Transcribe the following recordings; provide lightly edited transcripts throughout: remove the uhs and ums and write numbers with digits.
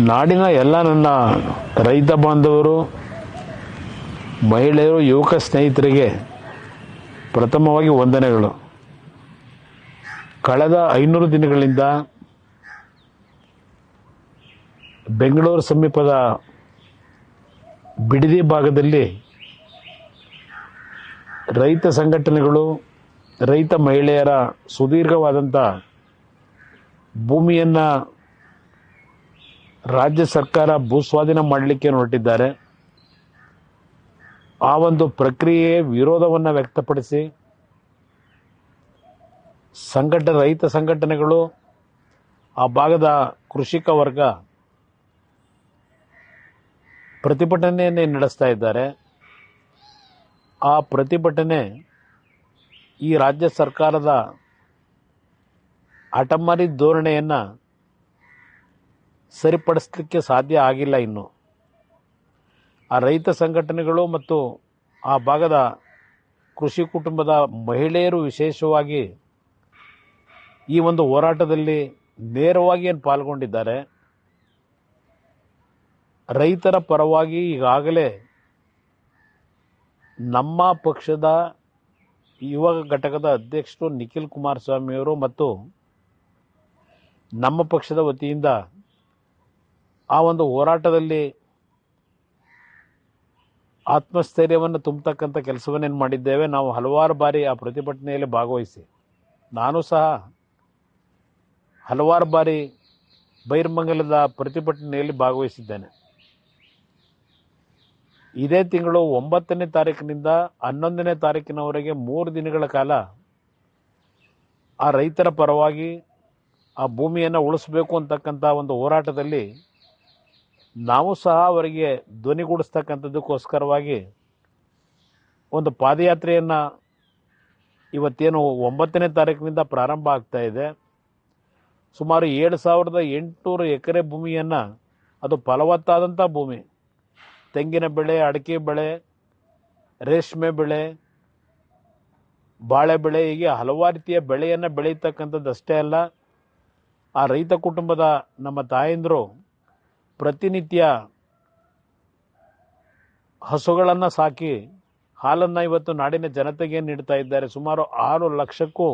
ನಾಡಿನ ಎಲ್ಲ ನನ್ನ ರೈತ ಬಾಂಧವರು, ಮಹಿಳೆಯರು, ಯುವಕ ಸ್ನೇಹಿತರಿಗೆ ಪ್ರಥಮವಾಗಿ ವಂದನೆಗಳು. ಕಳೆದ 500 ದಿನಗಳಿಂದ ಬೆಂಗಳೂರು ಸಮೀಪದ ಬಿಡದಿ ಭಾಗದಲ್ಲಿ ರೈತ ಸಂಘಟನೆಗಳು, ರೈತ ಮಹಿಳೆಯರ ಸುದೀರ್ಘವಾದಂಥ ಭೂಮಿಯನ್ನು ರಾಜ್ಯ ಸರ್ಕಾರ ಭೂಸ್ವಾಧೀನ ಮಾಡಲಿಕ್ಕೆ ಹೊರಟಿದ್ದಾರೆ. ಆ ಒಂದು ಪ್ರಕ್ರಿಯೆ ವಿರೋಧವನ್ನು ವ್ಯಕ್ತಪಡಿಸಿ ರೈತ ಸಂಘಟನೆಗಳು, ಆ ಭಾಗದ ಕೃಷಿಕ ವರ್ಗ ಪ್ರತಿಭಟನೆಯನ್ನೇ ನಡೆಸ್ತಾ ಇದ್ದಾರೆ. ಆ ಪ್ರತಿಭಟನೆ ಈ ರಾಜ್ಯ ಸರ್ಕಾರದ ಹಠಮಾರಿ ಧೋರಣೆಯನ್ನು ಸರಿಪಡಿಸಲಿಕ್ಕೆ ಸಾಧ್ಯ ಆಗಿಲ್ಲ. ಇನ್ನು ಆ ರೈತ ಸಂಘಟನೆಗಳು ಮತ್ತು ಆ ಭಾಗದ ಕೃಷಿ ಕುಟುಂಬದ ಮಹಿಳೆಯರು ವಿಶೇಷವಾಗಿ ಈ ಒಂದು ಹೋರಾಟದಲ್ಲಿ ನೇರವಾಗಿ ಪಾಲ್ಗೊಂಡಿದ್ದಾರೆ. ರೈತರ ಪರವಾಗಿ ಈಗಾಗಲೇ ನಮ್ಮ ಪಕ್ಷದ ಯುವ ಘಟಕದ ಅಧ್ಯಕ್ಷರು ನಿಖಿಲ್ ಕುಮಾರಸ್ವಾಮಿಯವರು ಮತ್ತು ನಮ್ಮ ಪಕ್ಷದ ವತಿಯಿಂದ ಆ ಒಂದು ಹೋರಾಟದಲ್ಲಿ ಆತ್ಮಸ್ಥೈರ್ಯವನ್ನು ತುಂಬತಕ್ಕಂಥ ಕೆಲಸವನ್ನೇನು ಮಾಡಿದ್ದೇವೆ. ನಾವು ಹಲವಾರು ಬಾರಿ ಆ ಪ್ರತಿಭಟನೆಯಲ್ಲಿ ಭಾಗವಹಿಸಿ, ನಾನು ಸಹ ಹಲವಾರು ಬಾರಿ ಬೈರ್ಮಂಗಲದ ಪ್ರತಿಭಟನೆಯಲ್ಲಿ ಭಾಗವಹಿಸಿದ್ದೇನೆ. ಇದೇ ತಿಂಗಳು 9ನೇ ತಾರೀಕಿನಿಂದ 11ನೇ ತಾರೀಕಿನವರೆಗೆ 3 ದಿನಗಳ ಕಾಲ ಆ ರೈತರ ಪರವಾಗಿ ಆ ಭೂಮಿಯನ್ನು ಉಳಿಸಬೇಕು ಅಂತಕ್ಕಂಥ ಒಂದು ಹೋರಾಟದಲ್ಲಿ ನಾವು ಸಹ ಅವರಿಗೆ ಧ್ವನಿಗೂಡಿಸ್ತಕ್ಕಂಥದ್ದಕ್ಕೋಸ್ಕರವಾಗಿ ಒಂದು ಪಾದಯಾತ್ರೆಯನ್ನು ಇವತ್ತೇನು 9ನೇ ತಾರೀಕಿನಿಂದ ಪ್ರಾರಂಭ ಆಗ್ತಾ ಇದೆ. ಸುಮಾರು 7,800 ಎಕರೆ ಭೂಮಿಯನ್ನು, ಅದು ಫಲವತ್ತಾದಂಥ ಭೂಮಿ, ತೆಂಗಿನ ಬೆಳೆ, ಅಡಿಕೆ ಬೆಳೆ, ರೇಷ್ಮೆ ಬೆಳೆ, ಬಾಳೆ ಬೆಳೆ, ಹೀಗೆ ಹಲವಾರು ರೀತಿಯ ಬೆಳೆಯನ್ನು ಬೆಳೀತಕ್ಕಂಥದ್ದು ಅಷ್ಟೇ ಅಲ್ಲ, ಆ ರೈತ ಕುಟುಂಬದ ನಮ್ಮ ತಾಯಂದಿರು ಪ್ರತಿನಿತ್ಯ ಹಸುಗಳನ್ನು ಸಾಕಿ ಹಾಲನ್ನು ಇವತ್ತು ನಾಡಿನ ಜನತೆಗೆ ನೀಡ್ತಾ ಇದ್ದಾರೆ. ಸುಮಾರು 6 ಲಕ್ಷಕ್ಕೂ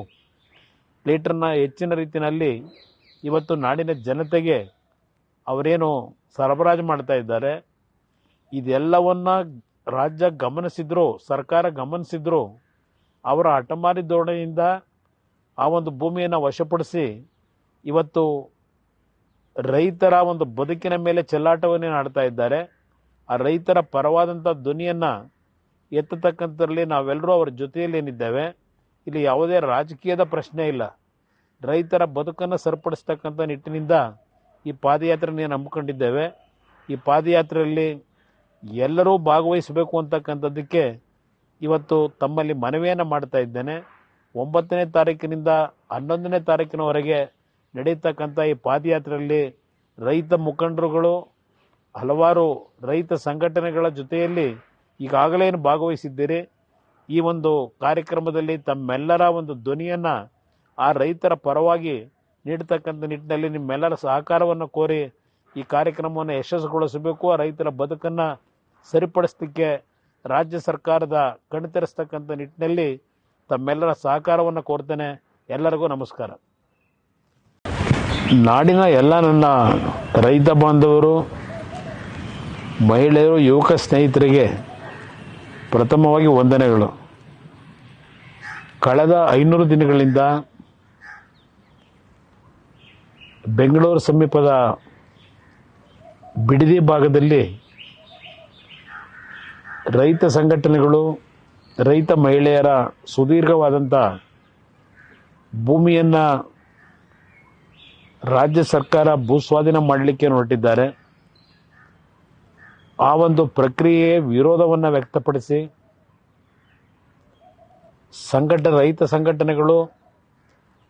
ಲೀಟರ್ನ ಹೆಚ್ಚಿನ ರೀತಿಯಲ್ಲಿ ಇವತ್ತು ನಾಡಿನ ಜನತೆಗೆ ಅವರೇನು ಸರಬರಾಜು ಮಾಡ್ತಾ ಇದ್ದಾರೆ. ಇದೆಲ್ಲವನ್ನ ರಾಜ್ಯ ಗಮನಿಸಿದ್ರು, ಸರ್ಕಾರ ಗಮನಿಸಿದ್ರು, ಅವರ ಹಠಮಾರಿ ಧೋರಣೆಯಿಂದ ಆ ಒಂದು ಭೂಮಿಯನ್ನು ವಶಪಡಿಸಿ ಇವತ್ತು ರೈತರ ಒಂದು ಬದುಕಿನ ಮೇಲೆ ಚೆಲ್ಲಾಟವನ್ನೇ ಆಡ್ತಾ ಇದ್ದಾರೆ. ಆ ರೈತರ ಪರವಾದಂಥ ಧ್ವನಿಯನ್ನು ಎತ್ತತಕ್ಕಂಥದ್ರಲ್ಲಿ ನಾವೆಲ್ಲರೂ ಅವರ ಜೊತೆಯಲ್ಲೇನಿದ್ದೇವೆ. ಇಲ್ಲಿ ಯಾವುದೇ ರಾಜಕೀಯದ ಪ್ರಶ್ನೆ ಇಲ್ಲ. ರೈತರ ಬದುಕನ್ನು ಸರಿಪಡಿಸ್ತಕ್ಕಂಥ ನಿಟ್ಟಿನಿಂದ ಈ ಪಾದಯಾತ್ರೆಯನ್ನು ನಂಬಿಕೊಂಡಿದ್ದೇವೆ. ಈ ಪಾದಯಾತ್ರೆಯಲ್ಲಿ ಎಲ್ಲರೂ ಭಾಗವಹಿಸಬೇಕು ಅಂತಕ್ಕಂಥದ್ದಕ್ಕೆ ಇವತ್ತು ತಮ್ಮಲ್ಲಿ ಮನವಿಯನ್ನು ಮಾಡ್ತಾ ಇದ್ದೇನೆ. 9ನೇ ತಾರೀಕಿನಿಂದ 11ನೇ ತಾರೀಕಿನವರೆಗೆ ನಡೆಯತಕ್ಕಂಥ ಈ ಪಾದಯಾತ್ರೆಯಲ್ಲಿ ರೈತ ಮುಖಂಡರುಗಳು, ಹಲವಾರು ರೈತ ಸಂಘಟನೆಗಳ ಜೊತೆಯಲ್ಲಿ ಈಗಾಗಲೇ ಭಾಗವಹಿಸಿದ್ದೀರಿ. ಈ ಒಂದು ಕಾರ್ಯಕ್ರಮದಲ್ಲಿ ತಮ್ಮೆಲ್ಲರ ಒಂದು ಧ್ವನಿಯನ್ನು ಆ ರೈತರ ಪರವಾಗಿ ನೀಡತಕ್ಕಂಥ ನಿಟ್ಟಿನಲ್ಲಿ ನಿಮ್ಮೆಲ್ಲರ ಸಹಕಾರವನ್ನು ಕೋರಿ ಈ ಕಾರ್ಯಕ್ರಮವನ್ನು ಯಶಸ್ಸುಗೊಳಿಸಬೇಕು. ಆ ರೈತರ ಬದುಕನ್ನು ಸರಿಪಡಿಸಲಿಕ್ಕೆ ರಾಜ್ಯ ಸರ್ಕಾರದ ಕಣ್ತೆರೆಸ್ತಕ್ಕಂಥ ನಿಟ್ಟಿನಲ್ಲಿ ತಮ್ಮೆಲ್ಲರ ಸಹಕಾರವನ್ನು ಕೋರ್ತೇನೆ. ಎಲ್ಲರಿಗೂ ನಮಸ್ಕಾರ. ನಾಡಿನ ಎಲ್ಲ ನನ್ನ ರೈತ ಬಾಂಧವರು, ಮಹಿಳೆಯರು, ಯುವಕ ಸ್ನೇಹಿತರಿಗೆ ಪ್ರಥಮವಾಗಿ ವಂದನೆಗಳು. ಕಳೆದ 500 ದಿನಗಳಿಂದ ಬೆಂಗಳೂರು ಸಮೀಪದ ಬಿಡದಿ ಭಾಗದಲ್ಲಿ ರೈತ ಸಂಘಟನೆಗಳು, ರೈತ ಮಹಿಳೆಯರ ಸುದೀರ್ಘವಾದಂಥ ಭೂಮಿಯನ್ನು ರಾಜ್ಯ ಸರ್ಕಾರ ಭೂಸ್ವಾಧೀನ ಮಾಡಲಿಕ್ಕೆ ಹೊರಟಿದ್ದಾರೆ. ಆ ಒಂದು ಪ್ರಕ್ರಿಯೆ ವಿರೋಧವನ್ನು ವ್ಯಕ್ತಪಡಿಸಿ ರೈತ ಸಂಘಟನೆಗಳು,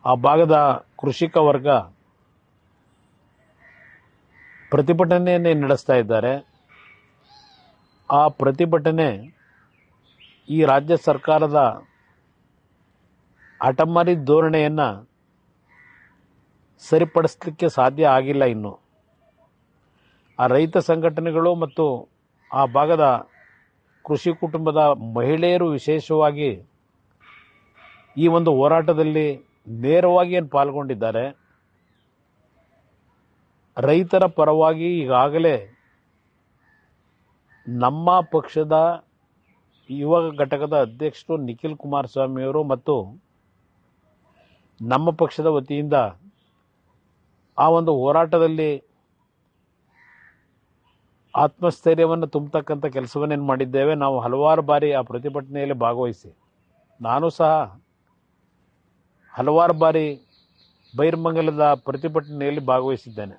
ಆ ಭಾಗದ ಕೃಷಿಕ ವರ್ಗ ಪ್ರತಿಭಟನೆಯನ್ನೇ ನಡೆಸ್ತಾ ಇದ್ದಾರೆ. ಆ ಪ್ರತಿಭಟನೆ ಈ ರಾಜ್ಯ ಸರ್ಕಾರದ ಹಠಮಾರಿ ಧೋರಣೆಯನ್ನು ಸರಿಪಡಿಸಲಿಕ್ಕೆ ಸಾಧ್ಯ ಆಗಿಲ್ಲ. ಇನ್ನು ಆ ರೈತ ಸಂಘಟನೆಗಳು ಮತ್ತು ಆ ಭಾಗದ ಕೃಷಿ ಕುಟುಂಬದ ಮಹಿಳೆಯರು ವಿಶೇಷವಾಗಿ ಈ ಒಂದು ಹೋರಾಟದಲ್ಲಿ ನೇರವಾಗಿ ಏನು ಪಾಲ್ಗೊಂಡಿದ್ದಾರೆ. ರೈತರ ಪರವಾಗಿ ಈಗಾಗಲೇ ನಮ್ಮ ಪಕ್ಷದ ಯುವ ಘಟಕದ ಅಧ್ಯಕ್ಷರು ನಿಖಿಲ್ ಕುಮಾರಸ್ವಾಮಿಯವರು ಮತ್ತು ನಮ್ಮ ಪಕ್ಷದ ವತಿಯಿಂದ ಆ ಒಂದು ಹೋರಾಟದಲ್ಲಿ ಆತ್ಮಸ್ಥೈರ್ಯವನ್ನು ತುಂಬತಕ್ಕಂಥ ಕೆಲಸವನ್ನೇನು ಮಾಡಿದ್ದೇವೆ. ನಾವು ಹಲವಾರು ಬಾರಿ ಆ ಪ್ರತಿಭಟನೆಯಲ್ಲಿ ಭಾಗವಹಿಸಿ, ನಾನು ಸಹ ಹಲವಾರು ಬಾರಿ ಬೈರ್ಮಂಗಲದ ಪ್ರತಿಭಟನೆಯಲ್ಲಿ ಭಾಗವಹಿಸಿದ್ದೇನೆ.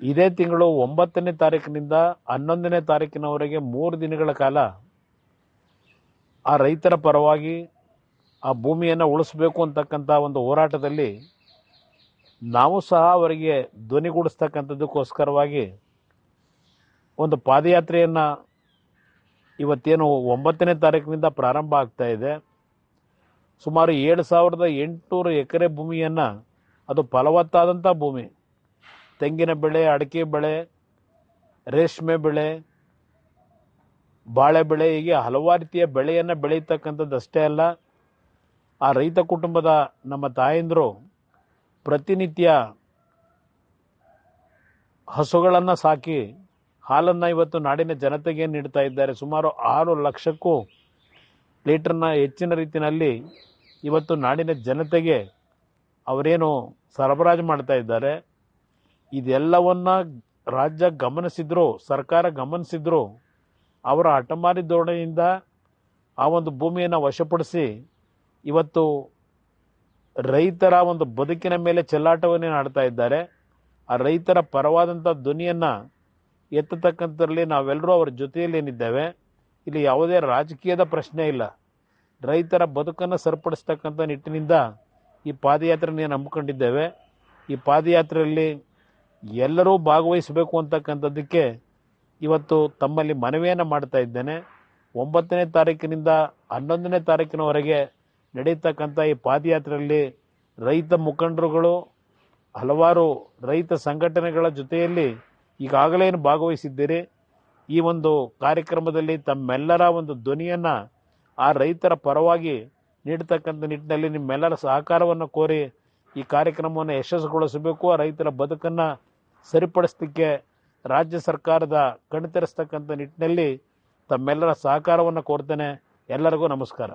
ಇದೇ ತಿಂಗಳು 9ನೇ ತಾರೀಕಿನಿಂದ 11ನೇ ತಾರೀಕಿನವರೆಗೆ 3 ದಿನಗಳ ಕಾಲ ಆ ರೈತರ ಪರವಾಗಿ ಆ ಭೂಮಿಯನ್ನು ಉಳಿಸಬೇಕು ಅಂತಕ್ಕಂಥ ಒಂದು ಹೋರಾಟದಲ್ಲಿ ನಾವು ಸಹ ಅವರಿಗೆ ಧ್ವನಿಗೂಡಿಸ್ತಕ್ಕಂಥದ್ದಕ್ಕೋಸ್ಕರವಾಗಿ ಒಂದು ಪಾದಯಾತ್ರೆಯನ್ನು ಇವತ್ತೇನು 9ನೇ ತಾರೀಕಿನಿಂದ ಪ್ರಾರಂಭ ಆಗ್ತಾ ಇದೆ. ಸುಮಾರು 7,800 ಎಕರೆ ಭೂಮಿಯನ್ನು, ಅದು ಫಲವತ್ತಾದಂಥ ಭೂಮಿ, ತೆಂಗಿನ ಬೆಳೆ, ಅಡಿಕೆ ಬೆಳೆ, ರೇಷ್ಮೆ ಬೆಳೆ, ಬಾಳೆ ಬೆಳೆ, ಹೀಗೆ ಹಲವಾರು ರೀತಿಯ ಬೆಳೆಯನ್ನು ಬೆಳೀತಕ್ಕಂಥದ್ದು ಅಷ್ಟೇ ಅಲ್ಲ, ಆ ರೈತ ಕುಟುಂಬದ ನಮ್ಮ ತಾಯಂದಿರು ಪ್ರತಿನಿತ್ಯ ಹಸುಗಳನ್ನು ಸಾಕಿ ಹಾಲನ್ನು ಇವತ್ತು ನಾಡಿನ ಜನತೆಗೆ ನೀಡ್ತಾ ಇದ್ದಾರೆ. ಸುಮಾರು 6 ಲಕ್ಷಕ್ಕೂ ಲೀಟರ್ನ ಹೆಚ್ಚಿನ ರೀತಿಯಲ್ಲಿ ಇವತ್ತು ನಾಡಿನ ಜನತೆಗೆ ಅವರೇನು ಸರಬರಾಜು ಮಾಡ್ತಾ ಇದ್ದಾರೆ. ಇದೆಲ್ಲವನ್ನ ರಾಜ್ಯ ಗಮನಿಸಿದ್ರು, ಸರ್ಕಾರ ಗಮನಿಸಿದ್ರು, ಅವರ ಹಠಮಾರಿ ಧೋರಣೆಯಿಂದ ಆ ಒಂದು ಭೂಮಿಯನ್ನು ವಶಪಡಿಸಿ ಇವತ್ತು ರೈತರ ಒಂದು ಬದುಕಿನ ಮೇಲೆ ಚೆಲ್ಲಾಟವನ್ನೇ ಆಡ್ತಾ ಇದ್ದಾರೆ. ಆ ರೈತರ ಪರವಾದಂಥ ಧ್ವನಿಯನ್ನು ಎತ್ತತಕ್ಕಂಥದ್ರಲ್ಲಿ ನಾವೆಲ್ಲರೂ ಅವರ ಜೊತೆಯಲ್ಲಿ ಏನಿದ್ದೇವೆ. ಇಲ್ಲಿ ಯಾವುದೇ ರಾಜಕೀಯದ ಪ್ರಶ್ನೆ ಇಲ್ಲ. ರೈತರ ಬದುಕನ್ನು ಸರಿಪಡಿಸ್ತಕ್ಕಂಥ ನಿಟ್ಟಿನಿಂದ ಈ ಪಾದಯಾತ್ರೆಯನ್ನು ನಂಬಿಕೊಂಡಿದ್ದೇವೆ. ಈ ಪಾದಯಾತ್ರೆಯಲ್ಲಿ ಎಲ್ಲರೂ ಭಾಗವಹಿಸಬೇಕು ಅಂತಕ್ಕಂಥದ್ದಕ್ಕೆ ಇವತ್ತು ತಮ್ಮಲ್ಲಿ ಮನವಿಯನ್ನು ಮಾಡ್ತಾ ಇದ್ದೇನೆ. 9ನೇ ತಾರೀಕಿನಿಂದ 11ನೇ ತಾರೀಕಿನವರೆಗೆ ನಡೆಯತಕ್ಕಂಥ ಈ ಪಾದಯಾತ್ರೆಯಲ್ಲಿ ರೈತ ಮುಖಂಡರುಗಳು, ಹಲವಾರು ರೈತ ಸಂಘಟನೆಗಳ ಜೊತೆಯಲ್ಲಿ ಈಗಾಗಲೇ ಏನು ಭಾಗವಹಿಸಿದ್ದೀರಿ. ಈ ಒಂದು ಕಾರ್ಯಕ್ರಮದಲ್ಲಿ ತಮ್ಮೆಲ್ಲರ ಒಂದು ಧ್ವನಿಯನ್ನು ಆ ರೈತರ ಪರವಾಗಿ ನೀಡತಕ್ಕಂಥ ನಿಟ್ಟಿನಲ್ಲಿ ನಿಮ್ಮೆಲ್ಲರ ಸಹಕಾರವನ್ನು ಕೋರಿ ಈ ಕಾರ್ಯಕ್ರಮವನ್ನು ಯಶಸ್ಸುಗೊಳಿಸಬೇಕು. ಆ ರೈತರ ಬದುಕನ್ನು ಸರಿಪಡಿಸಲಿಕ್ಕೆ ರಾಜ್ಯ ಸರ್ಕಾರದ ಕಣ್ತೆರೆಸ್ತಕ್ಕಂಥ ನಿಟ್ಟಿನಲ್ಲಿ ತಮ್ಮೆಲ್ಲರ ಸಹಕಾರವನ್ನು ಕೋರ್ತೇನೆ. ಎಲ್ಲರಿಗೂ ನಮಸ್ಕಾರ.